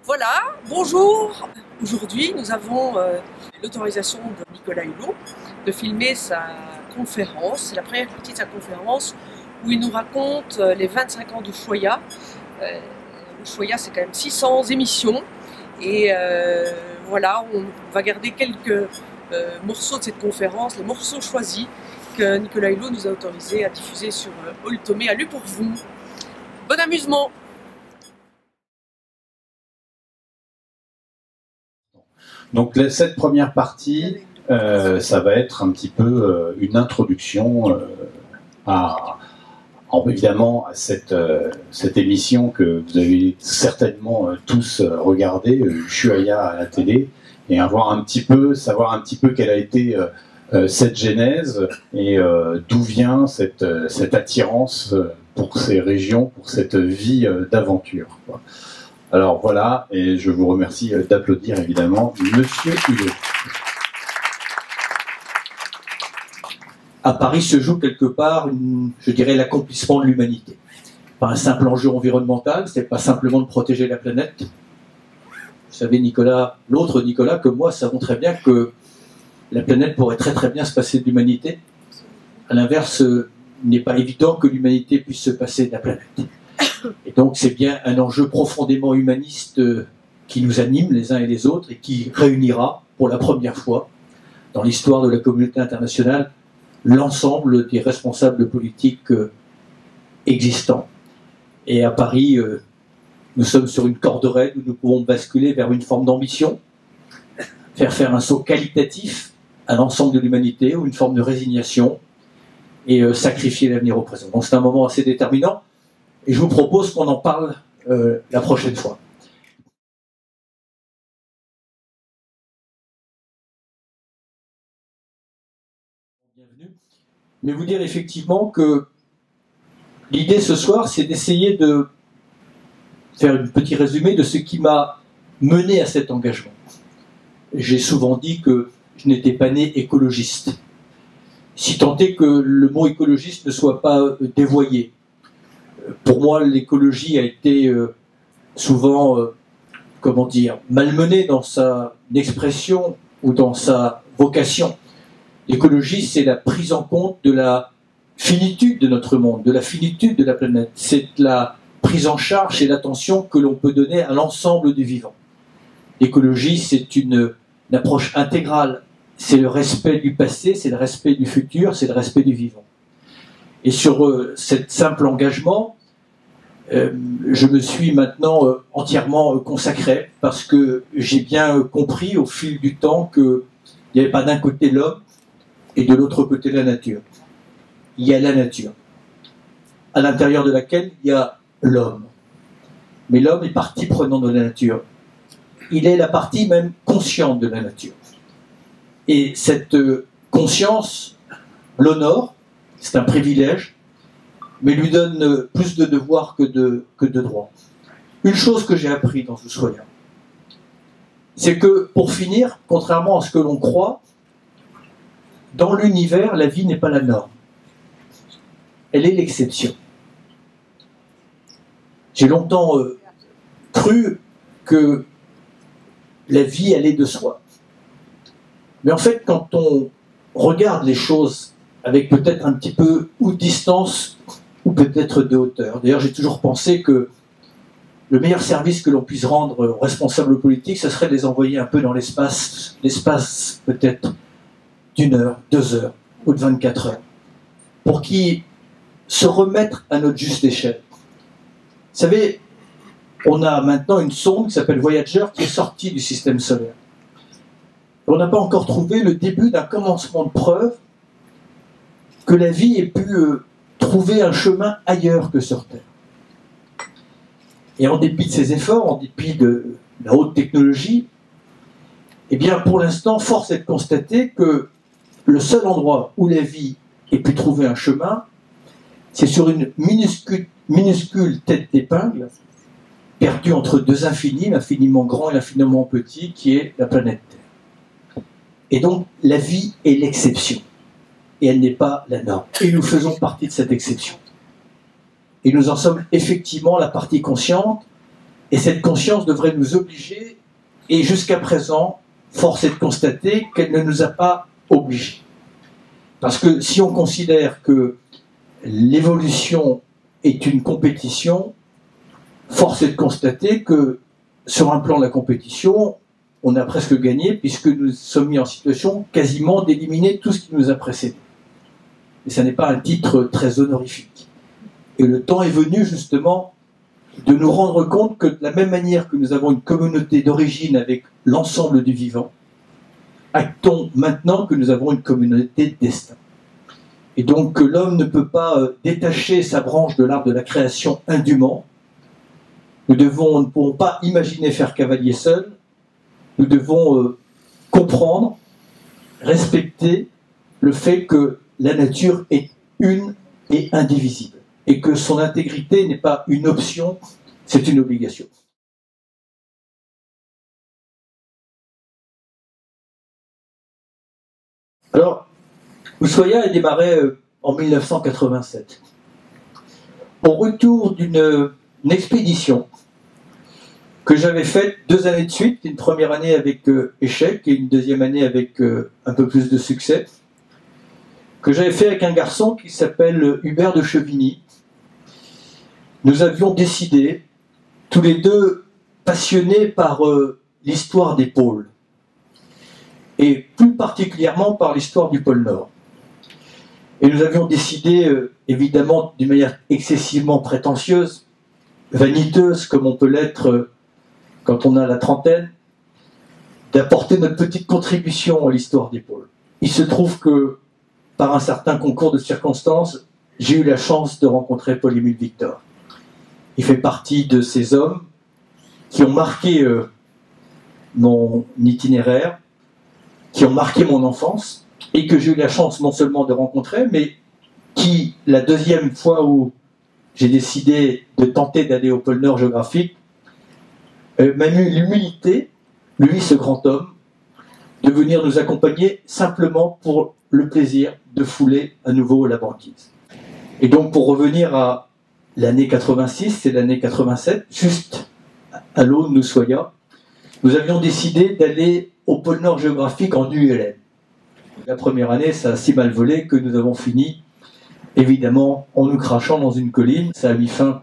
Voilà, bonjour. Aujourd'hui, nous avons l'autorisation de Nicolas Hulot de filmer sa conférence. C'est la première partie de sa conférence où il nous raconte les 25 ans d'Ushuaïa. Ushuaïa, c'est quand même 600 émissions. Et voilà, on va garder quelques morceaux de cette conférence, les morceaux choisis que Nicolas Hulot nous a autorisé à diffuser sur Oltomé à lu pour vous. Bon amusement! Donc cette première partie, ça va être un petit peu une introduction évidemment à cette émission que vous avez certainement tous regardée, Ushuaïa à la télé, et savoir un petit peu quelle a été cette genèse et d'où vient cette attirance pour ces régions, pour cette vie d'aventure, quoi. Alors voilà, et je vous remercie d'applaudir évidemment Monsieur Hulot. À Paris se joue quelque part, je dirais, l'accomplissement de l'humanité. Pas un simple enjeu environnemental, c'est pas simplement de protéger la planète. Vous savez, Nicolas, l'autre Nicolas que moi savons très bien que la planète pourrait très très bien se passer de l'humanité. À l'inverse, il n'est pas évident que l'humanité puisse se passer de la planète. Et donc c'est bien un enjeu profondément humaniste qui nous anime les uns et les autres et qui réunira pour la première fois dans l'histoire de la communauté internationale l'ensemble des responsables politiques existants. Et à Paris, nous sommes sur une corde raide où nous pouvons basculer vers une forme d'ambition, faire un saut qualitatif à l'ensemble de l'humanité ou une forme de résignation et sacrifier l'avenir au présent. Donc c'est un moment assez déterminant. Et je vous propose qu'on en parle la prochaine fois. Bienvenue. Mais vous dire effectivement que l'idée ce soir, c'est d'essayer de faire un petit résumé de ce qui m'a mené à cet engagement. J'ai souvent dit que je n'étais pas né écologiste. Si tant est que le mot écologiste ne soit pas dévoyé. Pour moi, l'écologie a été souvent, comment dire, malmenée dans sa expression ou dans sa vocation. L'écologie, c'est la prise en compte de la finitude de notre monde, de la finitude de la planète. C'est la prise en charge et l'attention que l'on peut donner à l'ensemble du vivant. L'écologie, c'est une approche intégrale. C'est le respect du passé, c'est le respect du futur, c'est le respect du vivant. Et sur cet simple engagement, je me suis maintenant entièrement consacré parce que j'ai bien compris au fil du temps qu'il n'y avait pas d'un côté l'homme et de l'autre côté la nature. Il y a la nature, à l'intérieur de laquelle il y a l'homme. Mais l'homme est partie prenante de la nature. Il est la partie même consciente de la nature. Et cette conscience l'honore, c'est un privilège, mais lui donne plus de devoirs que de droits. Une chose que j'ai appris dans Ushuaïa, c'est que, pour finir, contrairement à ce que l'on croit, dans l'univers, la vie n'est pas la norme. Elle est l'exception. J'ai longtemps cru que la vie allait de soi. Mais en fait, quand on regarde les choses avec peut-être un petit peu ou de distance ou peut-être de hauteur. D'ailleurs, j'ai toujours pensé que le meilleur service que l'on puisse rendre aux responsables politiques, ce serait de les envoyer un peu dans l'espace peut-être d'1 heure, 2 heures ou de 24 heures, pour qu'ils se remettent à notre juste échelle. Vous savez, on a maintenant une sonde qui s'appelle Voyager qui est sortie du système solaire. On n'a pas encore trouvé le début d'un commencement de preuve que la vie ait pu trouver un chemin ailleurs que sur Terre. Et en dépit de ces efforts, en dépit de la haute technologie, eh bien pour l'instant, force est de constater que le seul endroit où la vie ait pu trouver un chemin, c'est sur une minuscule tête d'épingle, perdue entre deux infinis, l'infiniment grand et l'infiniment petit, qui est la planète Terre. Et donc, la vie est l'exception. Et elle n'est pas la norme. Et nous faisons partie de cette exception. Et nous en sommes effectivement la partie consciente, Et cette conscience devrait nous obliger, et jusqu'à présent, force est de constater qu'elle ne nous a pas obligés. Parce que si on considère que l'évolution est une compétition, force est de constater que sur un plan de la compétition, on a presque gagné puisque nous sommes mis en situation quasiment d'éliminer tout ce qui nous a précédé. Et ça n'est pas un titre très honorifique. Et le temps est venu justement de nous rendre compte que de la même manière que nous avons une communauté d'origine avec l'ensemble du vivant, actons maintenant que nous avons une communauté de destin. Et donc que l'homme ne peut pas détacher sa branche de l'arbre de la création indûment. Nous ne pouvons pas imaginer faire cavalier seul. Nous devons comprendre, respecter le fait que la nature est une et indivisible. Et que son intégrité n'est pas une option, c'est une obligation. Alors, Ushuaïa a démarré en 1987. Au retour d'une expédition que j'avais faite 2 années de suite, une première année avec échec et une deuxième année avec un peu plus de succès, que j'avais fait avec un garçon qui s'appelle Hubert de Chevigny. Nous avions décidé, tous les deux passionnés par l'histoire des pôles, et plus particulièrement par l'histoire du pôle Nord. Et nous avions décidé, évidemment, d'une manière excessivement prétentieuse, vaniteuse, comme on peut l'être quand on a la trentaine, d'apporter notre petite contribution à l'histoire des pôles. Il se trouve que, par un certain concours de circonstances, j'ai eu la chance de rencontrer Paul-Émile Victor. Il fait partie de ces hommes qui ont marqué mon itinéraire, qui ont marqué mon enfance, et que j'ai eu la chance non seulement de rencontrer, mais qui, la deuxième fois où j'ai décidé de tenter d'aller au pôle Nord géographique, m'a eu l'humilité, lui, ce grand homme, de venir nous accompagner simplement pour le plaisir de fouler à nouveau la banquise. Et donc, pour revenir à l'année 86, c'est l'année 87, juste à l'aune de Ushuaïa, nous avions décidé d'aller au pôle Nord géographique en ULM. La première année, ça a si mal volé que nous avons fini, évidemment, en nous crachant dans une colline. Ça a mis fin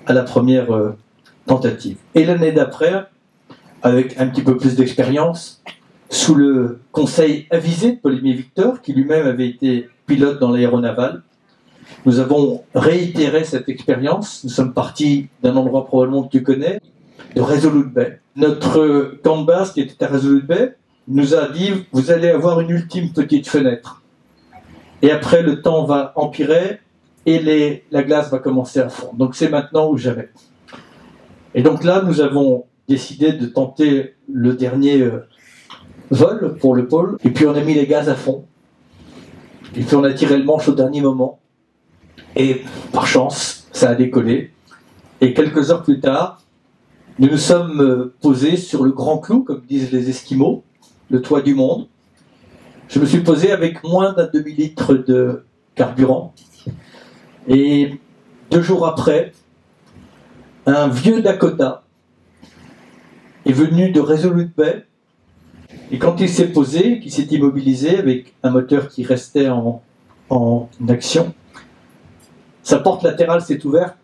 à la première tentative. Et l'année d'après, avec un petit peu plus d'expérience, sous le conseil avisé de Paul-Émile Victor, qui lui-même avait été pilote dans l'aéronaval, nous avons réitéré cette expérience. Nous sommes partis d'un endroit probablement que tu connais, de Resolute Bay. Notre camp de base, qui était à Resolute Bay, nous a dit « Vous allez avoir une ultime petite fenêtre. Et après, le temps va empirer et la glace va commencer à fondre. Donc c'est maintenant ou jamais. » Et donc là, nous avons décidé de tenter le dernier vol pour le pôle. Et puis on a mis les gaz à fond. Et puis on a tiré le manche au dernier moment. Et par chance, ça a décollé. Et quelques heures plus tard, nous nous sommes posés sur le grand clou, comme disent les Esquimaux, le toit du monde. Je me suis posé avec moins d'un demi-litre de carburant. Et 2 jours après, un vieux Dakota est venu de Resolute Bay. Et quand il s'est posé, qu'il s'est immobilisé avec un moteur qui restait en action, sa porte latérale s'est ouverte.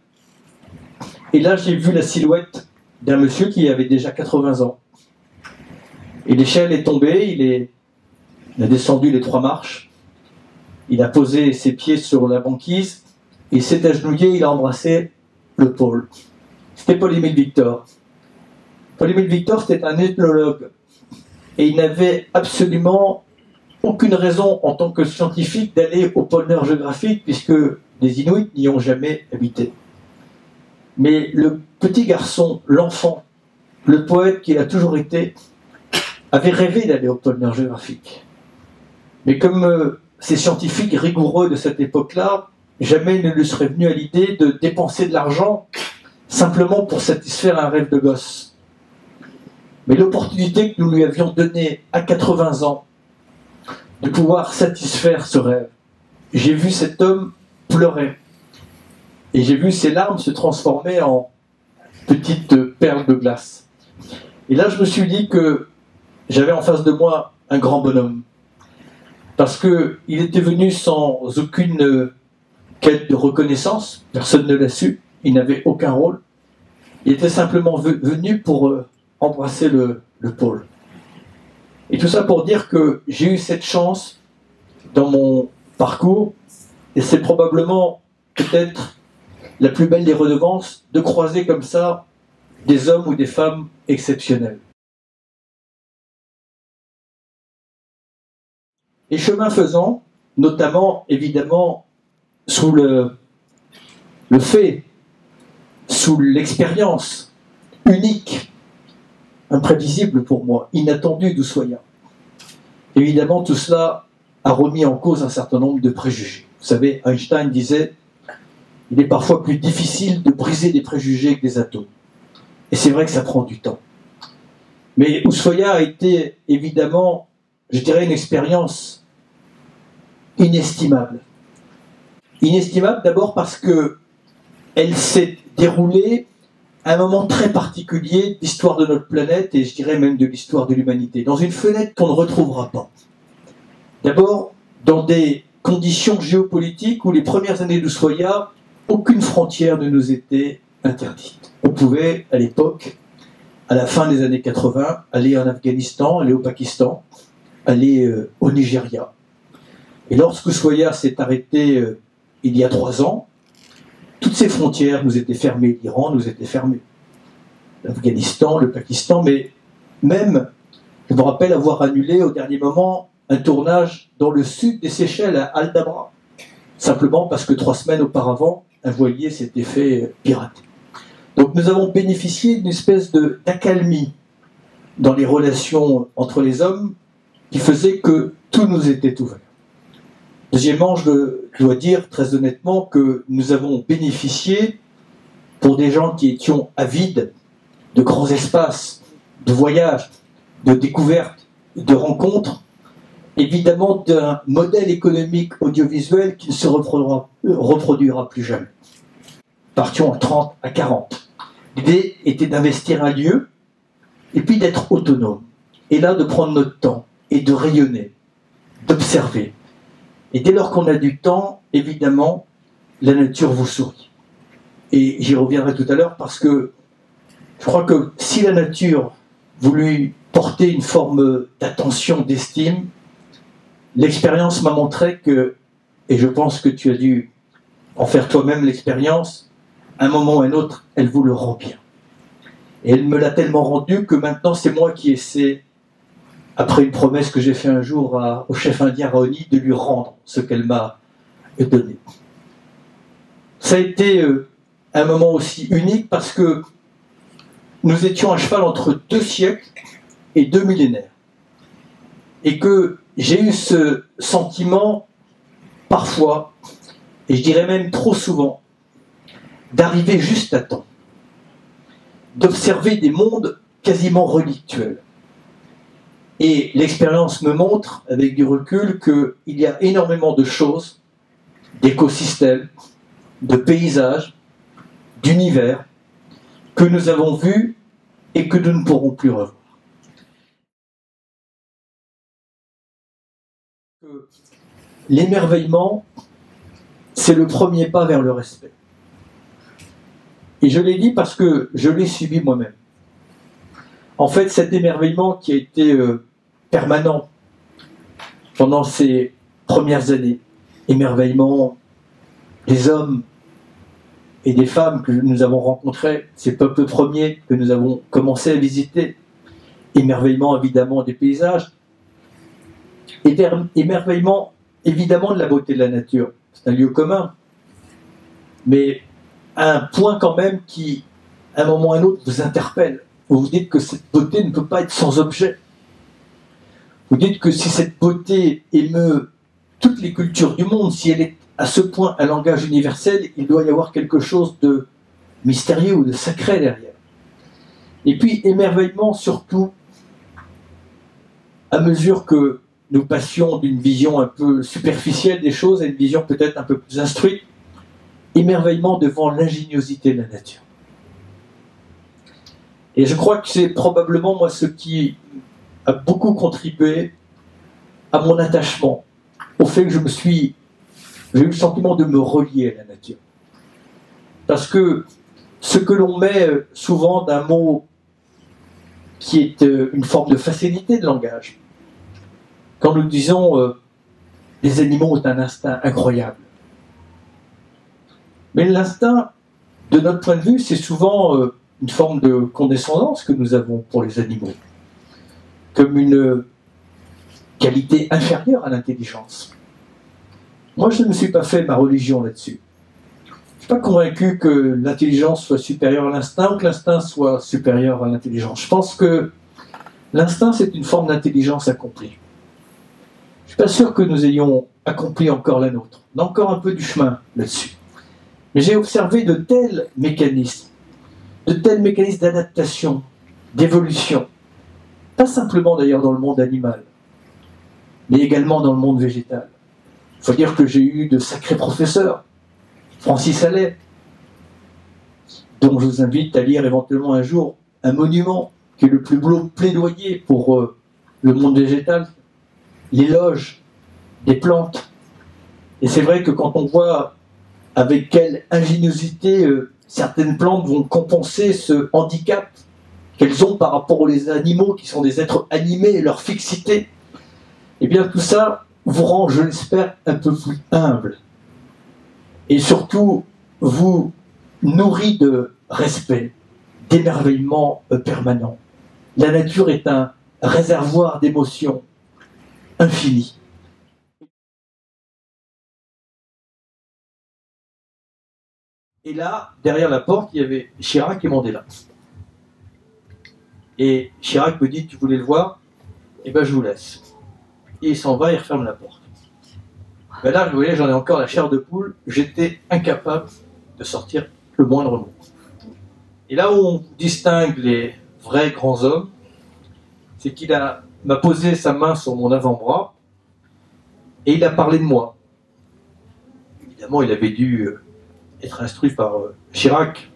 Et là, j'ai vu la silhouette d'un monsieur qui avait déjà 80 ans. Et l'échelle est tombée, il a descendu les 3 marches, il a posé ses pieds sur la banquise, il s'est agenouillé, il a embrassé le pôle. C'était Paul-Émile Victor. Paul-Émile Victor, c'était un ethnologue. Et il n'avait absolument aucune raison, en tant que scientifique, d'aller au pôle Nord géographique, puisque les Inuits n'y ont jamais habité. Mais le petit garçon, l'enfant, le poète qu'il a toujours été, avait rêvé d'aller au pôle Nord géographique. Mais comme ces scientifiques rigoureux de cette époque-là, jamais il ne lui serait venu à l'idée de dépenser de l'argent simplement pour satisfaire un rêve de gosse. Mais l'opportunité que nous lui avions donnée à 80 ans de pouvoir satisfaire ce rêve, j'ai vu cet homme pleurer. Et j'ai vu ses larmes se transformer en petite perle de glace. Et là, je me suis dit que j'avais en face de moi un grand bonhomme. Parce qu'il était venu sans aucune quête de reconnaissance, personne ne l'a su, il n'avait aucun rôle. Il était simplement venu pour embrasser le pôle. Et tout ça pour dire que j'ai eu cette chance dans mon parcours, et c'est probablement peut-être la plus belle des redevances de croiser comme ça des hommes ou des femmes exceptionnels. Et chemin faisant, notamment évidemment sous le fait, sous l'expérience unique, imprévisible pour moi, inattendue d'Ushuaïa. Évidemment, tout cela a remis en cause un certain nombre de préjugés. Vous savez, Einstein disait « Il est parfois plus difficile de briser des préjugés que des atomes ». Et c'est vrai que ça prend du temps. Mais Ushuaïa a été évidemment, je dirais, une expérience inestimable. Inestimable d'abord parce qu'elle s'est déroulée à un moment très particulier de l'histoire de notre planète et je dirais même de l'histoire de l'humanité, dans une fenêtre qu'on ne retrouvera pas. D'abord, dans des conditions géopolitiques où les premières années d'Ushuaïa, aucune frontière ne nous était interdite. On pouvait, à l'époque, à la fin des années 80, aller en Afghanistan, aller au Pakistan, aller au Nigeria. Et lorsque Ushuaïa s'est arrêté il y a 3 ans, toutes ces frontières nous étaient fermées, l'Iran nous était fermé, l'Afghanistan, le Pakistan, mais même, je me rappelle avoir annulé au dernier moment un tournage dans le sud des Seychelles, à Aldabra, simplement parce que 3 semaines auparavant, un voilier s'était fait pirater. Donc nous avons bénéficié d'une espèce d'accalmie dans les relations entre les hommes qui faisait que tout nous était ouvert. Deuxièmement, je dois dire très honnêtement que nous avons bénéficié, pour des gens qui étions avides de grands espaces, de voyages, de découvertes, de rencontres, évidemment d'un modèle économique audiovisuel qui ne se reproduira plus jamais. Partions à 30, à 40. L'idée était d'investir un lieu et puis d'être autonome. Et là, de prendre notre temps et de rayonner, d'observer. Et dès lors qu'on a du temps, évidemment, la nature vous sourit. Et j'y reviendrai tout à l'heure parce que je crois que si la nature voulut porter une forme d'attention, d'estime, l'expérience m'a montré que, et je pense que tu as dû en faire toi-même l'expérience, à un moment ou à un autre, elle vous le rend bien. Et elle me l'a tellement rendu que maintenant c'est moi qui essaie, après une promesse que j'ai fait un jour au chef indien Raoni, de lui rendre ce qu'elle m'a donné. Ça a été un moment aussi unique parce que nous étions à cheval entre 2 siècles et 2 millénaires. Et que j'ai eu ce sentiment, parfois, et je dirais même trop souvent, d'arriver juste à temps, d'observer des mondes quasiment relictuels. Et l'expérience me montre, avec du recul, qu'il y a énormément de choses, d'écosystèmes, de paysages, d'univers, que nous avons vus et que nous ne pourrons plus revoir. L'émerveillement, c'est le premier pas vers le respect. Et je l'ai dit parce que je l'ai subi moi-même. En fait, cet émerveillement qui a été permanent pendant ces premières années, émerveillement des hommes et des femmes que nous avons rencontrés, ces peuples premiers que nous avons commencé à visiter, émerveillement évidemment des paysages, émerveillement évidemment de la beauté de la nature. C'est un lieu commun, mais un point quand même qui, à un moment ou à un autre, vous interpelle. Vous vous dites que cette beauté ne peut pas être sans objet. Vous dites que si cette beauté émeut toutes les cultures du monde, si elle est à ce point un langage universel, il doit y avoir quelque chose de mystérieux ou de sacré derrière. Et puis, émerveillement surtout, à mesure que nous passions d'une vision un peu superficielle des choses à une vision peut-être un peu plus instruite, émerveillement devant l'ingéniosité de la nature. Et je crois que c'est probablement moi ce qui a beaucoup contribué à mon attachement, au fait que j'ai eu le sentiment de me relier à la nature. Parce que ce que l'on met souvent d'un mot qui est une forme de facilité de langage, quand nous disons les animaux ont un instinct incroyable. Mais l'instinct, de notre point de vue, c'est souvent une forme de condescendance que nous avons pour les animaux, comme une qualité inférieure à l'intelligence. Moi, je ne me suis pas fait ma religion là-dessus. Je ne suis pas convaincu que l'intelligence soit supérieure à l'instinct ou que l'instinct soit supérieur à l'intelligence. Je pense que l'instinct, c'est une forme d'intelligence accomplie. Je ne suis pas sûr que nous ayons accompli encore la nôtre. On a encore un peu du chemin là-dessus. Mais j'ai observé de tels mécanismes d'adaptation, d'évolution, pas simplement d'ailleurs dans le monde animal, mais également dans le monde végétal. Il faut dire que j'ai eu de sacrés professeurs. Francis Allais, dont je vous invite à lire éventuellement un jour un monument qui est le plus beau plaidoyer pour le monde végétal, l'éloge des plantes. Et c'est vrai que quand on voit avec quelle ingéniosité certaines plantes vont compenser ce handicap qu'elles ont par rapport aux animaux qui sont des êtres animés et leur fixité, eh bien tout ça vous rend, je l'espère, un peu plus humble. Et surtout, vous nourrit de respect, d'émerveillement permanent. La nature est un réservoir d'émotions infini. Et là, derrière la porte, il y avait Chirac et Mandela. Et Chirac me dit, tu voulais le voir? Eh bien, je vous laisse. Et il s'en va, il referme la porte. Ben là, vous voyez, j'en ai encore la chair de poule. J'étais incapable de sortir le moindre mot. Et là où on distingue les vrais grands hommes, c'est qu'il m'a posé sa main sur mon avant-bras et il a parlé de moi. Évidemment, il avait dû être instruit par Chirac.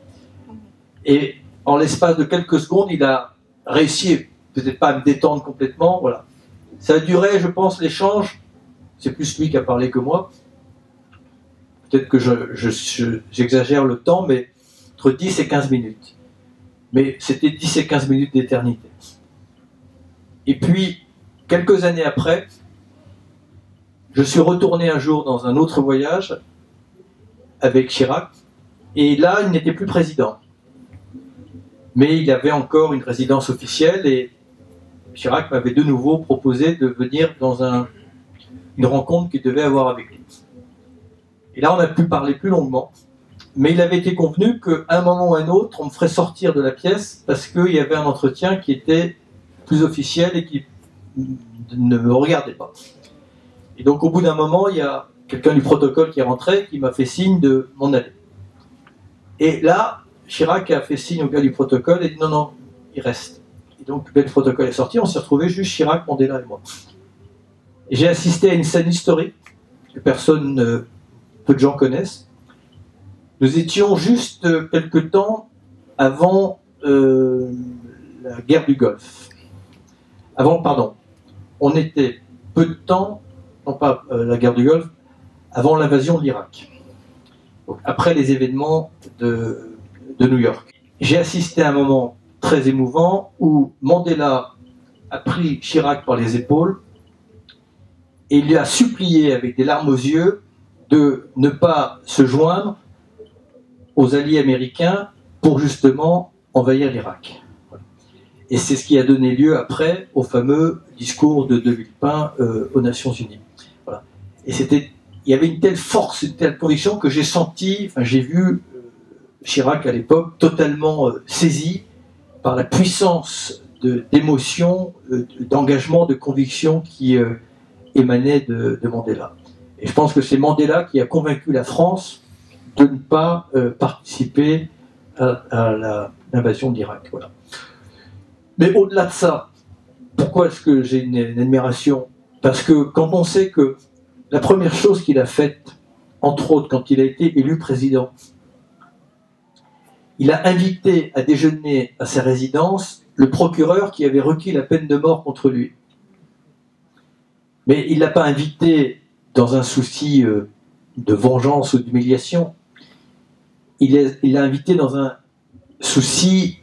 Et en l'espace de quelques secondes, il a réussi, peut-être pas à me détendre complètement, voilà. Ça a duré, je pense, l'échange, c'est plus lui qui a parlé que moi. Peut-être que j'exagère le temps, mais entre 10 et 15 minutes. Mais c'était 10 et 15 minutes d'éternité. Et puis, quelques années après, je suis retourné un jour dans un autre voyage avec Chirac, et là, il n'était plus président. Mais il avait encore une résidence officielle, et Chirac m'avait de nouveau proposé de venir dans une rencontre qu'il devait avoir avec lui. Et là, on a pu parler plus longuement, mais il avait été convenu qu'à un moment ou à un autre, on me ferait sortir de la pièce parce qu'il y avait un entretien qui était plus officiel et qui ne me regardait pas. Et donc, au bout d'un moment, il y a quelqu'un du protocole qui est rentré, qui m'a fait signe de m'en aller. Et là, Chirac a fait signe au gars du protocole et dit non, non, il reste. Et donc, le gars du protocole est sorti, on s'est retrouvés juste Chirac, Mandela et moi. Et j'ai assisté à une scène historique que peu de gens connaissent. Nous étions juste quelque temps avant la guerre du Golfe. On était peu de temps, non pas la guerre du Golfe, avant l'invasion de l'Irak. Donc, après les événements de New York. J'ai assisté à un moment très émouvant où Mandela a pris Chirac par les épaules et il lui a supplié avec des larmes aux yeux de ne pas se joindre aux alliés américains pour justement envahir l'Irak. Et c'est ce qui a donné lieu après au fameux discours de Villepin aux Nations Unies. Voilà. Et il y avait une telle force, une telle conviction que j'ai vu Chirac à l'époque totalement saisi par la puissance d'émotion, d'engagement, de conviction qui émanait de Mandela. Et je pense que c'est Mandela qui a convaincu la France de ne pas participer à l'invasion de l'Irak. Voilà. Mais au-delà de ça, pourquoi est-ce que j'ai une admiration? Parce que quand on sait que la première chose qu'il a faite, entre autres quand il a été élu président, il a invité à déjeuner à sa résidence le procureur qui avait requis la peine de mort contre lui. Mais il ne l'a pas invité dans un souci de vengeance ou d'humiliation. Il l'a invité dans un souci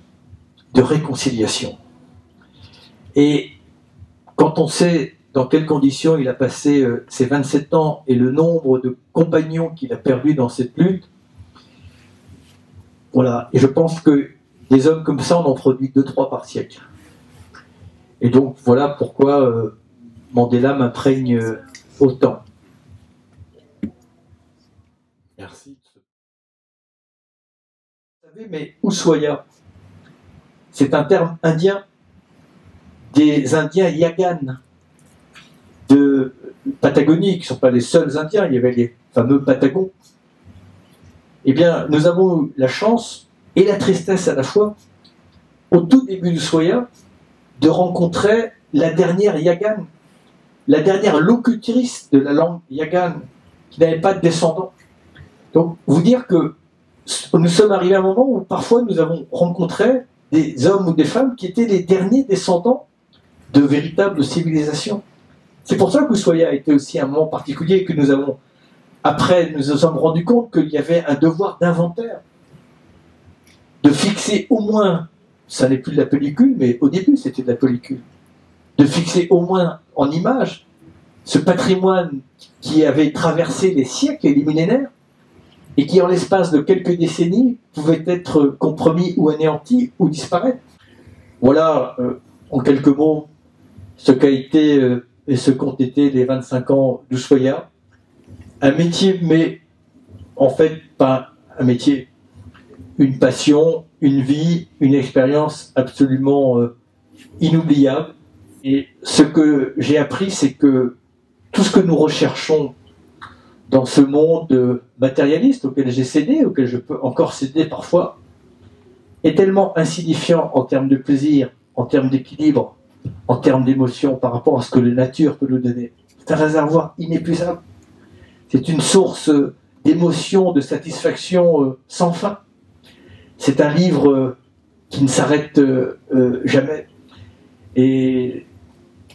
de réconciliation. Et quand on sait dans quelles conditions il a passé ses 27 ans et le nombre de compagnons qu'il a perdus dans cette lutte, voilà. Et je pense que des hommes comme ça, on en produit 2-3 par siècle. Et donc voilà pourquoi Mandela m'imprègne autant. Merci. Vous savez, mais Ushuaïa, c'est un terme indien des Indiens Yaghan de Patagonie, qui ne sont pas les seuls Indiens, il y avait les fameux Patagons. Eh bien, nous avons eu la chance et la tristesse à la fois, au tout début d'Ushuaïa, de rencontrer la dernière Yaghan, la dernière locutrice de la langue Yaghan, qui n'avait pas de descendants. Donc, vous dire que nous sommes arrivés à un moment où parfois nous avons rencontré des hommes ou des femmes qui étaient les derniers descendants de véritables civilisations. C'est pour ça que Ushuaïa a été aussi un moment particulier et que nous avons, après, nous nous sommes rendus compte qu'il y avait un devoir d'inventaire, de fixer au moins, ça n'est plus de la pellicule, mais au début c'était de la pellicule, de fixer au moins en images ce patrimoine qui avait traversé les siècles et les millénaires et qui en l'espace de quelques décennies pouvait être compromis ou anéanti ou disparaître. Voilà, en quelques mots, ce qu'a été et ce qu'ont été les 25 ans d'Ushuaïa. Un métier, mais en fait pas un métier, une passion, une vie, une expérience absolument inoubliable. Et ce que j'ai appris, c'est que tout ce que nous recherchons dans ce monde matérialiste auquel j'ai cédé, auquel je peux encore céder parfois, est tellement insignifiant en termes de plaisir, en termes d'équilibre, en termes d'émotion par rapport à ce que la nature peut nous donner. C'est un réservoir inépuisable. C'est une source d'émotion, de satisfaction sans fin. C'est un livre qui ne s'arrête jamais. Et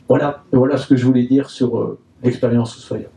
voilà ce que je voulais dire sur l'expérience Ushuaïa.